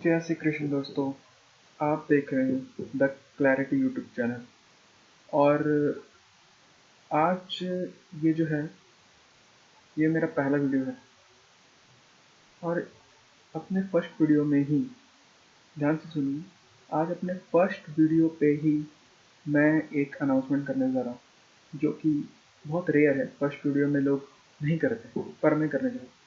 जय श्री कृष्ण दोस्तों। आप देख रहे हैं द क्लैरिटी यूट्यूब चैनल। और आज ये जो है ये मेरा पहला वीडियो है। और अपने फर्स्ट वीडियो में ही ध्यान से सुनिए, आज अपने फर्स्ट वीडियो पे ही मैं एक अनाउंसमेंट करने जा रहा हूँ, जो कि बहुत रेयर है। फर्स्ट वीडियो में लोग नहीं करते, पर मैं करने जा रहा हूँ।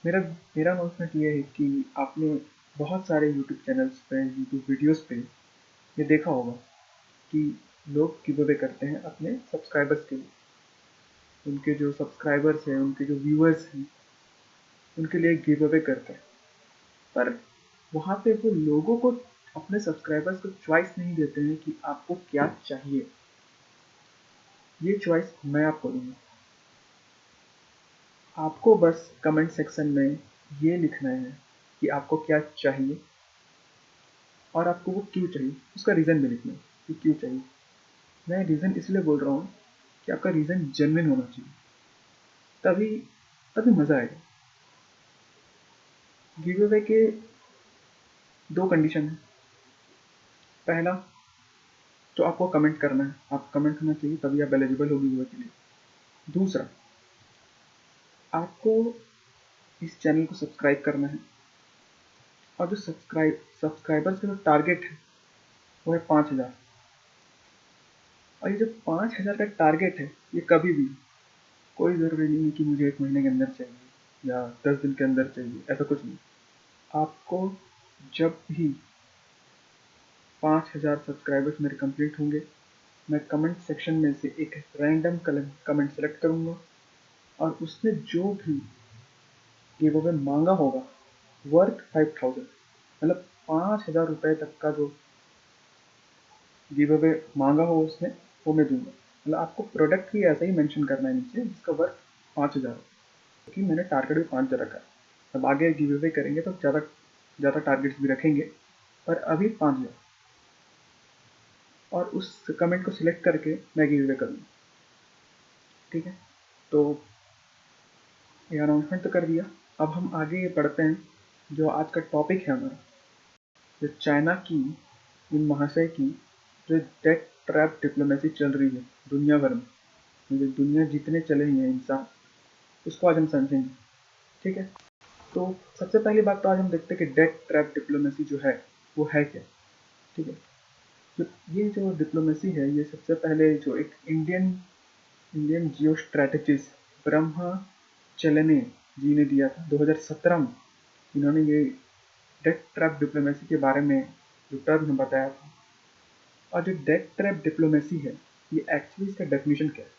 मेरा मेरा अनाउंसमेंट ये है कि आपने बहुत सारे यूट्यूब चैनल्स पे, यूट्यूब वीडियोस पे ये देखा होगा कि लोग गिव अवे करते हैं अपने सब्सक्राइबर्स के लिए। उनके जो सब्सक्राइबर्स हैं, उनके जो व्यूअर्स हैं, उनके लिए गिव अवे करते हैं। पर वहाँ पे वो लोगों को, अपने सब्सक्राइबर्स को चॉइस नहीं देते हैं कि आपको क्या चाहिए। ये चॉइस मैं आपको दूंगा। आपको बस कमेंट सेक्शन में ये लिखना है कि आपको क्या चाहिए और आपको वो क्यों चाहिए। उसका रीज़न भी लिखना है कि क्यों चाहिए। मैं रीज़न इसलिए बोल रहा हूँ कि आपका रीज़न जेन्युइन होना चाहिए, तभी तभी मज़ा आएगा। गिव अवे के दो कंडीशन है। पहला, तो आपको कमेंट करना है, आप कमेंट होना चाहिए, तभी आप एलिजिबल हो गिव अवे के लिए। दूसरा, आपको इस चैनल को सब्सक्राइब करना है। और जो सब्सक्राइबर्स का जो टारगेट है वो है 5,000। और ये जो 5,000 का टारगेट है, ये कभी भी, कोई ज़रूरी नहीं है कि मुझे 1 महीने के अंदर चाहिए या 10 दिन के अंदर चाहिए, ऐसा कुछ नहीं। आपको जब भी 5,000 सब्सक्राइबर्स मेरे कंप्लीट होंगे, मैं कमेंट सेक्शन में से एक रैंडम कमेंट सेलेक्ट करूँगा और उसने जो भी गिव अवे मांगा होगा वर्थ 5,000, मतलब 5,000 रुपये तक का जो गिव अवे मांगा हो उसने, वो मैं दूंगा। मतलब आपको प्रोडक्ट ही ऐसा ही मेंशन करना है नीचे, जिसका वर्थ 5,000 हो, क्योंकि मैंने टारगेट भी 5,000 रखा है। अब आगे गिव अवे करेंगे तो ज़्यादा टारगेट्स भी रखेंगे, पर अभी 5,000। और उस कमेंट को सिलेक्ट करके मैं गिव अवे करूँगा। ठीक है, तो ये अनाउंसमेंट तो कर दिया। अब हम आगे बढ़ते हैं। जो आज का टॉपिक है हमारा, जो चाइना की, इन महाशय की जो डेट ट्रैप डिप्लोमेसी चल रही है दुनिया भर में, जो दुनिया जितने चले ही हैं इंसान, उसको आज हम समझेंगे। ठीक है, तो सबसे पहली बात तो आज हम देखते हैं कि डेट ट्रैप डिप्लोमेसी जो है वो है क्या। ठीक है, जो ये जो डिप्लोमेसी है, ये सबसे पहले जो एक इंडियन जियो स्ट्रैटेजिस्ट ब्रह्मा चलने जी ने दिया था 2017 में। इन्होंने ये डेट ट्रैप डिप्लोमेसी के बारे में जो टर्म बताया था। और जो डेट ट्रैप डिप्लोमेसी है, ये एक्चुअली इसका डेफिनेशन क्या है।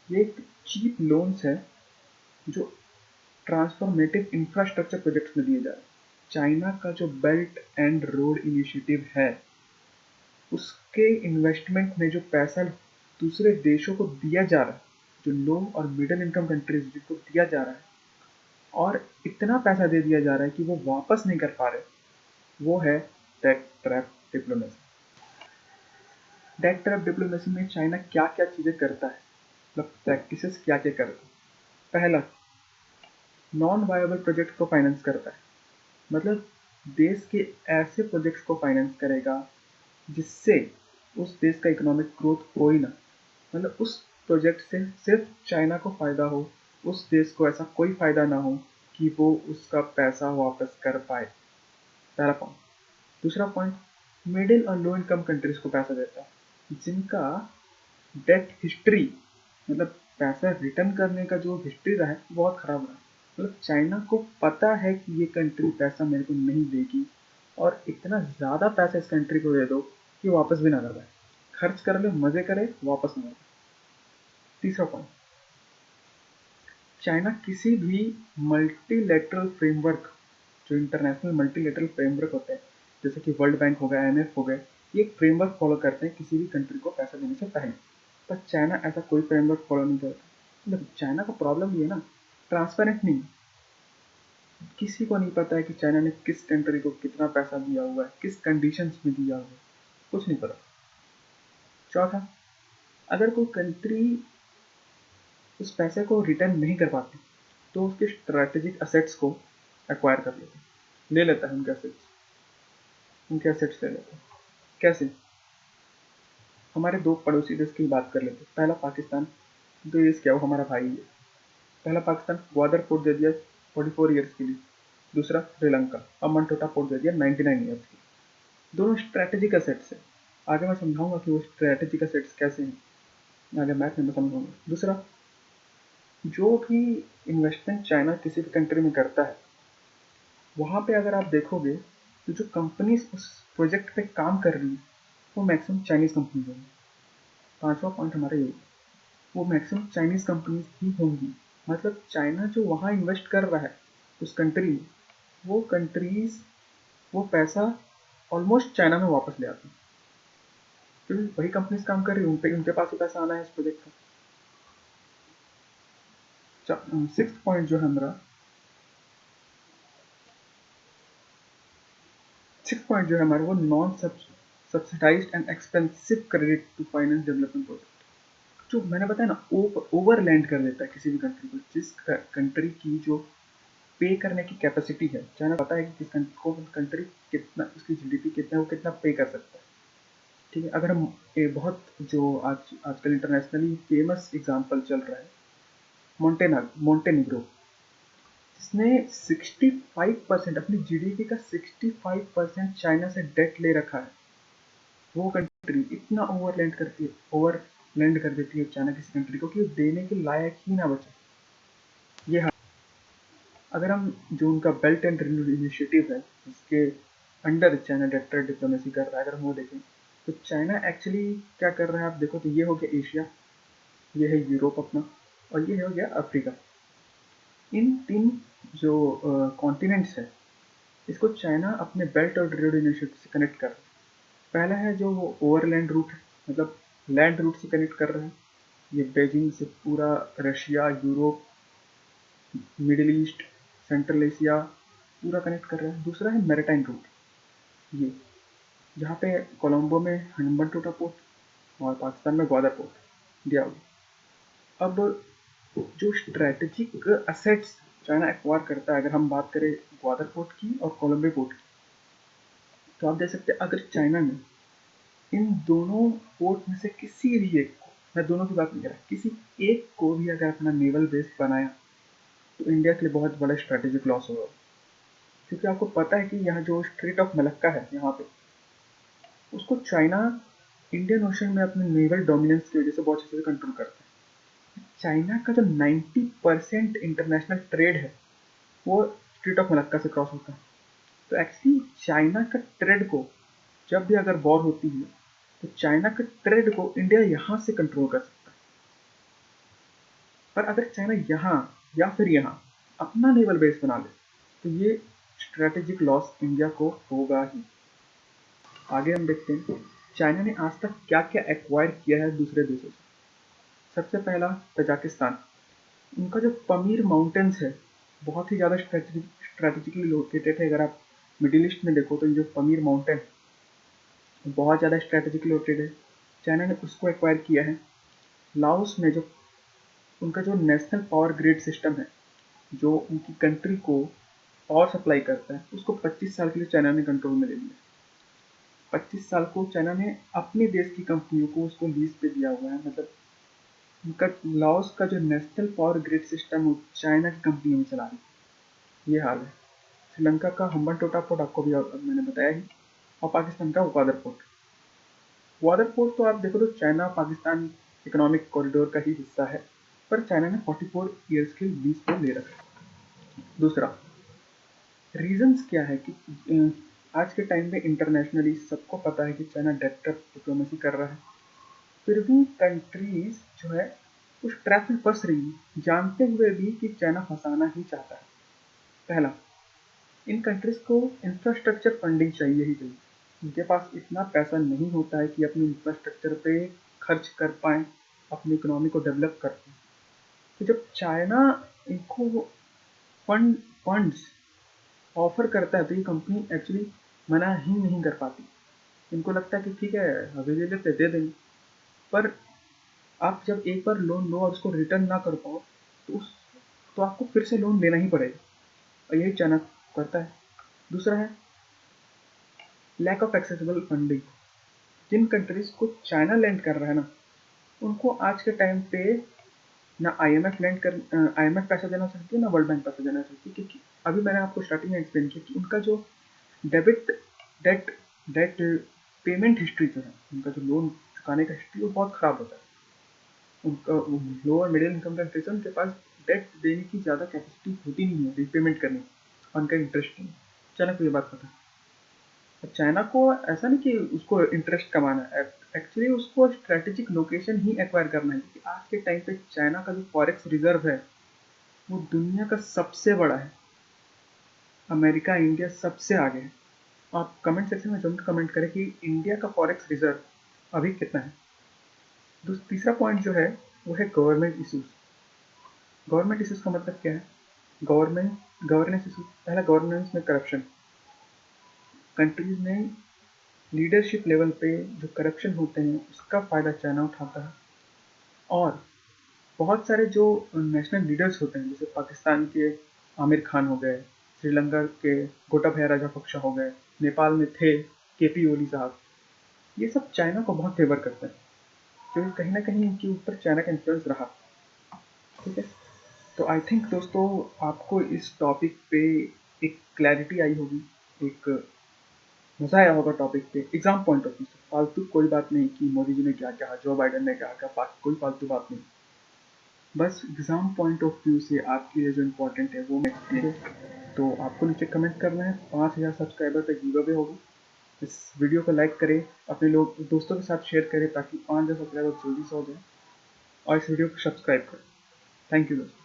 ये एक चीप लोन्स है जो ट्रांसफॉर्मेटिव इंफ्रास्ट्रक्चर प्रोजेक्ट्स में दिए जा रहे हैं। चाइना का जो बेल्ट एंड रोड इनिशिएटिव है, उसके इन्वेस्टमेंट में जो पैसा दूसरे देशों को दिया जा रहा है, जो लो और मिडिल इनकम कंट्रीज जिनको दिया जा रहा है, और इतना पैसा दे दिया जा रहा है कि वो वापस नहीं कर पा रहे, वो है debt trap diplomacy. Debt trap diplomacy में चाइना क्या क्या चीज़ें करता है, मतलब प्रैक्टिसेस क्या क्या करता है। पहला, नॉन वायबल प्रोजेक्ट को फाइनेंस करता है। मतलब देश के ऐसे प्रोजेक्ट्स को फाइनेंस करेगा जिससे उस देश का इकोनॉमिक ग्रोथ हो ही ना। मतलब उस प्रोजेक्ट से सिर्फ चाइना को फ़ायदा हो, उस देश को ऐसा कोई फ़ायदा ना हो कि वो उसका पैसा वापस कर पाए। पहला पॉइंट। दूसरा पॉइंट, मिडिल और लो इनकम कंट्रीज को पैसा देता है जिनका डेट हिस्ट्री, मतलब पैसा रिटर्न करने का जो हिस्ट्री रहा है बहुत ख़राब रहा है। मतलब चाइना को पता है कि ये कंट्री पैसा मेरे को नहीं देगी, और इतना ज़्यादा पैसा इस कंट्री को दे दो कि वापस भी ना कर पाए। खर्च कर ले, मज़े करे, वापस ना करे। तीसरा पॉइंट, चाइना किसी भी मल्टीलेटरल फ्रेमवर्क, जो इंटरनेशनल मल्टीलेटरल फ्रेमवर्क होते हैं, जैसे कि वर्ल्ड बैंक हो गया, IMF हो गए, ये एक फ्रेमवर्क फॉलो करते हैं किसी भी कंट्री को पैसा देने से पहले। पर चाइना ऐसा कोई फ्रेमवर्क फॉलो नहीं करता। मतलब चाइना का प्रॉब्लम ये है ना, ट्रांसपेरेंट नहीं। किसी को नहीं पता है कि चाइना ने किस कंट्री को कितना पैसा दिया हुआ है, किस कंडीशंस में दिया हुआ है, कुछ नहीं पता। चौथा, अगर कोई कंट्री उस पैसे को रिटर्न नहीं कर पाती तो उसके स्ट्रैटेजिक असेट्स को एक्वायर कर लेती। ले लेता है उनके एसेट्स ले लेता है। कैसे? हमारे दो पड़ोसी देश की बात कर लेते हैं। पहला पाकिस्तान, तो देश क्या, वो हमारा भाई है। पहला पाकिस्तान ग्वादर पोर्ट दे दिया 44 ईयर्स के लिए। दूसरा श्रीलंका अमनटोटा पोर्ट दे दिया 99 ईयर्स के लिए। दोनों स्ट्रैटेजिक असेट्स है। आगे मैं समझाऊंगा कि वो स्ट्रैटेजिक असेट्स कैसे हैं, आगे मैथ में मैं समझाऊंगा। दूसरा, जो भी इन्वेस्टमेंट चाइना किसी भी कंट्री में करता है, वहाँ पे अगर आप देखोगे तो जो कंपनीज उस प्रोजेक्ट पे काम कर रही है वो मैक्सिमम चाइनीज कंपनीज होंगी। पांचवा पॉइंट हमारा ये, वो मैक्सिमम चाइनीज कंपनीज ही होंगी। मतलब चाइना जो वहाँ इन्वेस्ट कर रहा है उस कंट्री में, वो कंट्रीज वो पैसा ऑलमोस्ट चाइना में वापस ले आती है, क्योंकि वही कंपनीज काम कर रही है, उनके पास ही पैसा आना है इस प्रोजेक्ट का। सिक्स्थ पॉइंट जो है हमारा, वो non subsidized and expensive credit to finance development project. जो मैंने बताया ना, ओवरलैंड कर देता है किसी भी कंट्री को, जिस कंट्री की जो पे करने की कैपेसिटी है। चाइना पता है कि किस कंट्री कितना, उसकी जीडीपी कितना है, वो कितना पे कर सकता है। ठीक है, अगर हम बहुत जो आजकल इंटरनेशनली फेमस एग्जांपल चल रहा है, मोंटेनिग्रो, जिसने 65% अपनी जीडीपी का 65% चाइना से डेट ले रखा है। वो कंट्री इतना ओवरलैंड कर देती है चाइना किसी कंट्री को कि वो देने के लायक ही ना बचे। ये, अगर हम जो उनका बेल्ट एंड रोड इनिशिएटिव है, उसके अंडर चाइना डायरेक्टर डिप्लोमेसी कर रहा है, अगर हम वो देखें तो चाइना एक्चुअली क्या कर रहा है, आप देखो तो ये हो गया एशिया, ये है यूरोप अपना, और ये हो गया अफ्रीका। इन तीन जो कॉन्टिनेंट्स है, इसको चाइना अपने बेल्ट और रोड इनिशिएटिव से कनेक्ट कर रहा है। पहला है जो ओवरलैंड रूट है, मतलब लैंड रूट से कनेक्ट कर रहा है, ये बीजिंग से पूरा Russia, Europe, middle east, central Asia पूरा कनेक्ट कर रहा है। दूसरा है मैरीटाइम रूट, ये जहाँ पे कोलंबो में हम्बनटोटा पोर्ट और पाकिस्तान में ग्वादर पोर्ट दिया हुआ। अब जो स्ट्रेटेजिक असेट्स चाइना एक्वायर करता है, अगर हम बात करें ग्वादर पोर्ट की और कोलंबो पोर्ट की, तो आप देख सकते हैं अगर चाइना ने इन दोनों पोर्ट में से किसी भी एक को, मैं दोनों की बात नहीं कर रहा, किसी एक को भी अगर अपना नेवल बेस बनाया तो इंडिया के लिए बहुत बड़ा स्ट्रेटेजिक लॉस होगा। क्योंकि आपको पता है कि यहाँ जो स्ट्रेट ऑफ मलक्का है, यहाँ पे उसको चाइना इंडियन ओशन में अपने नेवल डोमिनेंस की वजह से बहुत अच्छे से कंट्रोल करता है। चाइना का जो 90% इंटरनेशनल ट्रेड है वो स्ट्रेट ऑफ मलक्का से क्रॉस होता है। तो एक्चुअली चाइना का ट्रेड को, जब भी अगर वॉर होती है तो चाइना के ट्रेड को इंडिया यहाँ से कंट्रोल कर सकता है। पर अगर चाइना यहाँ या फिर यहाँ अपना नेवल बेस बना ले तो ये स्ट्रेटेजिक लॉस इंडिया को होगा ही। आगे हम देखते हैं चाइना ने आज तक क्या क्या एक्वायर किया है दूसरे देशों से। सबसे पहला तजाकिस्तान, उनका जो पमीर माउंटेन्स है बहुत ही ज़्यादा स्ट्रेटेजिकली लोकेटेड है। अगर आप मिडिल ईस्ट में देखो तो ये जो पमीर माउंटेन बहुत ज़्यादा स्ट्रेटेजिकली लोकेटेड है, चाइना ने उसको एक्वायर किया है। लाओस में जो उनका जो नेशनल पावर ग्रिड सिस्टम है, जो उनकी कंट्री को पावर सप्लाई करता है, उसको 25 साल के लिए चाइना ने कंट्रोल में ले लिया। 25 साल को चाइना ने अपने देश की कंपनियों को उसको लीज पे दिया हुआ है। मतलब उनका लाओस का जो नेशनल पावर ग्रिड सिस्टम है चाइना की कंपनियों में चला रही है। ये हाल है। श्रीलंका का हम्बनटोटा पोर्ट आपको भी मैंने बताया ही, और पाकिस्तान का ग्वादर पोर्ट। ग्वादर पोर्ट तो आप देखो तो चाइना पाकिस्तान इकोनॉमिक कॉरिडोर का ही हिस्सा है, पर चाइना ने 44 ईयर्स के लीज पे ले रखा है। दूसरा, रीजंस क्या है कि आज के टाइम में इंटरनेशनली सबको पता है कि चाइना डायरेक्टर डिप्लोमेसी कर रहा है, फिर भी कंट्रीज जो है उस ट्रैप में फंस रही है, जानते हुए भी कि चाइना फंसाना ही चाहता है। पहला, इन कंट्रीज को इंफ्रास्ट्रक्चर फंडिंग चाहिए ही चाहिए। उनके पास इतना पैसा नहीं होता है कि अपने इंफ्रास्ट्रक्चर पे खर्च कर पाएँ, अपनी इकोनॉमी को डेवलप कर पाएँ। तो जब चाइना इनको फंड्स ऑफर करता है तो ये कंपनी एक्चुअली मना ही नहीं कर पाती। इनको लगता है कि ठीक है अभी ले लेते दे देंगे, पर आप जब एक बार लोन लो और उसको रिटर्न ना कर पाओ तो आपको फिर से लोन लेना ही पड़ेगा, और यही चाइना करता है। दूसरा है लैक ऑफ एक्सेसिबल फंडिंग। जिन कंट्रीज को चाइना लैंड कर रहा है ना, उनको आज के टाइम पे ना IMF पैसा देना चाहती है, ना वर्ल्ड बैंक पैसा देना चाहती है, क्योंकि अभी मैंने आपको स्टार्टिंग में एक्सप्लेन किया कि उनका जो debit debt debt payment history जो है, उनका जो लोन चुकाने का हिस्ट्री वो बहुत ख़राब होता है। उनका लोअर मिडिल इनकम कंट्रीज उनके पास डेट देने की ज़्यादा कैपेसिटी होती नहीं है, रीपेमेंट करने की, और उनका इंटरेस्ट नहीं। चाइना को ये बात पता है। चाइना को ऐसा नहीं कि उसको इंटरेस्ट कमाना है, एक्चुअली उसको स्ट्रेटेजिक लोकेशन ही एक्वायर करना है, क्योंकि आज के टाइम पे चाइना का जो फॉरेक्स रिजर्व है वो दुनिया का सबसे बड़ा है। अमेरिका, इंडिया सबसे आगे है। आप कमेंट सेक्शन में जरूर कमेंट करें कि इंडिया का फॉरेक्स रिजर्व अभी कितना है। तीसरा पॉइंट जो है वो है गवर्नमेंट इशूज़। गवर्नमेंट इशूज़ का मतलब क्या है? Governance issues. पहला, गवर्नेंस में करप्शन। कंट्रीज में लीडरशिप लेवल पे जो करप्शन होते हैं उसका फ़ायदा चाइना उठाता है। और बहुत सारे जो नेशनल लीडर्स होते हैं, जैसे पाकिस्तान के आमिर खान हो गए, श्रीलंका के गोटाबया राजपक्षे हो गए, नेपाल में थे KP ओली साहब, ये सब चाइना को बहुत फेवर करते हैं, क्योंकि कहीं ना कहीं इनके ऊपर चाइना का इन्फ्लुएंस रहा। ठीक है, तो आई थिंक दोस्तों आपको इस टॉपिक पे एक क्लैरिटी आई होगी, एक मज़ा आया होगा टॉपिक पे। एग्जाम पॉइंट ऑफ व्यू से फालतू कोई बात नहीं कि मोदी जी ने क्या कहा, जो बाइडन ने क्या कहा, कोई फालतू बात नहीं। बस एग्जाम पॉइंट ऑफ व्यू से आपके लिए जो इम्पोर्टेंट है वो मैं एक्सप्लेन। तो आपको नीचे कमेंट करना है। 5000 सब्सक्राइबर पे गिव अवे होगा। इस वीडियो को लाइक करें, अपने लोग दोस्तों के साथ शेयर करें ताकि 5000 सब्सक्राइबर जल्दी से हो जाए, और इस वीडियो को सब्सक्राइब करें। थैंक यू दोस्तों।